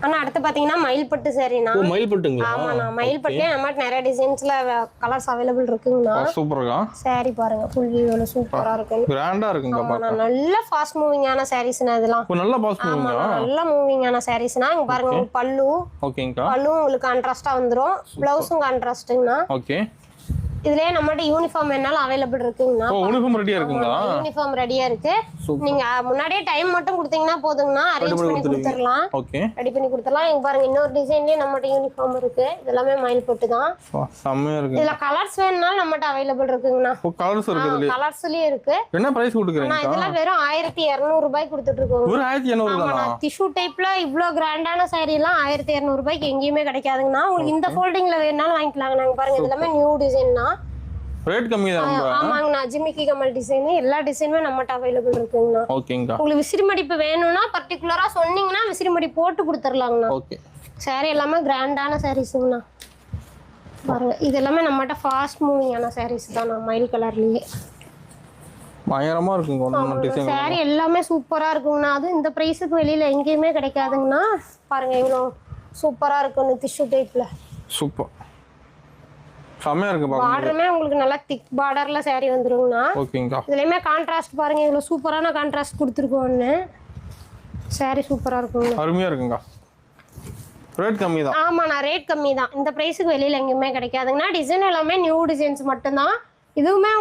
ஆனா அடுத்து பாத்தீங்கன்னா மயில் பட்டு சாரினா. ஓ மயில் பட்டுங்களா? ஆமாண்ணா மயில் பட்டு நம்மட்ட நிறைய டிசைன்ஸ்ல கலர்ஸ் அவைலபிள் இருக்குங்கண்ணா. சூப்பர்க்கா. சாரி பாருங்க ஃபுல் வியூல சூப்பரா இருக்கு. கிராண்டா இருக்குங்க ஆமாண்ணா நல்ல ஃபாஸ்ட் மூவிங்கான சாரீஸ்னா இதெல்லாம். ஓ நல்ல ஃபாஸ்ட் மூவிங்கா? நல்ல மூவிங்கான சாரீஸ்னா இங்க பாருங்க பல்லு. ஓகேங்கா. பல்லு உங்களுக்கு கான்ட்ராஸ்டா வந்துரும். ப்ளவுஸும் கான்ட்ராஸ்ட்ங்கண்ணா. ஓகே. இதுலயே நம்மட்ட யூனிஃபார்ம் என்னால அவைலபிள் இருக்குங்கண்ணா. ஓ யூனிஃபார்ம் ரெடியா இருக்குங்களா? யூனிஃபார்ம் ரெடியா இருக்கு. நீங்க முன்னாடியே டைம் மட்டும் கொடுத்தீங்கன்னா போதுங்கண்ணா அரேஞ்ச் பண்ணி கொடுத்துடலாம். ஓகே ரெடி பண்ணி கொடுத்துடலாம். இங்க பாருங்க இன்னொரு டிசைன்லயே நம்மட்ட யூனிஃபார்ம் இருக்கு. இதெல்லாம் மயில் பட்டு தான். செமையா இருக்கு. இதுல கலர்ஸ் வேணும்னாலும் நம்மட்ட அவைலபிள் இருக்குங்கண்ணா. ஓ கலர்ஸ் இருக்கு இதுல. கலர்ஸ்லயே இருக்கு. என்ன பிரைஸ் கொடுக்குறீங்க? நான் இதெல்லாம் வெறும் 1200 ரூபாய்க்கு கொடுத்துட்டு இருக்கோம். ஒரு 1200 தானா? டிஷ்யூ டைப்ல இவ்ளோ கிராண்டான saree எல்லாம் 1200 ரூபாய்க்கு எங்கேயுமே கிடைக்காதுங்கண்ணா. உங்களுக்கு இந்த ஃபோல்டிங்ல வேணாலும் வாங்கிக்கலாங்க. நாங்க பாருங்க இதெல்லாம் நியூ டிசைன்னா. ரேட் கம்மி தான். ஆமாங்கண்ணா ஜிமிக்கி கமல் டிசைன் எல்லா டிசைனுமே நம்மட்ட அவைலபிள் இருக்குங்கண்ணா. ஓகேங்கா. உங்களுக்கு விசிறி மடிப்பு வேணும்னா பர்టిక్యులரா சொன்னீங்கன்னா விசிறி மடிப்பு போட்டு கொடுத்துறலாங்கண்ணா. ஓகே. saree எல்லாமே கிராண்டான sareesங்கண்ணா. பாருங்க இது எல்லாமே நம்மட்ட ஃபாஸ்ட் மூவிங்கான sarees தான் மயில் கலர்லயே. பயங்கரமா இருக்குங்க நம்ம டிசைன். saree எல்லாமே சூப்பரா இருக்குங்கண்ணா. அது இந்த பிரைஸ்க்கு வெளியில எங்கேயுமே கிடைக்காதுங்கண்ணா. பாருங்க இவ்வளவு சூப்பரா இருக்குன்னு டிஷ்யூ டைப்ல. சூப்பர். செமையா இருக்கு பாருங்க. பார்டருமே உங்களுக்கு நல்லா திக் பார்டர்ல saree வந்துருங்கண்ணா. ஓகேங்கா. இதுலயுமே கான்ட்ராஸ்ட் பாருங்க இவ்வளவு சூப்பரான கான்ட்ராஸ்ட் கொடுத்துருக்கோம்னு. saree சூப்பரா இருக்குங்க. அருமையா இருக்குங்க. ரேட் கம்மி தான். ஆமாண்ணா ரேட் கம்மி தான். இந்த பிரைஸ்க்கு வெளியில எங்கேயுமே கிடைக்காதுங்கண்ணா. டிசைன் எல்லாமே நியூ டிசைன்ஸ் மட்டும்தான். இதுவுமே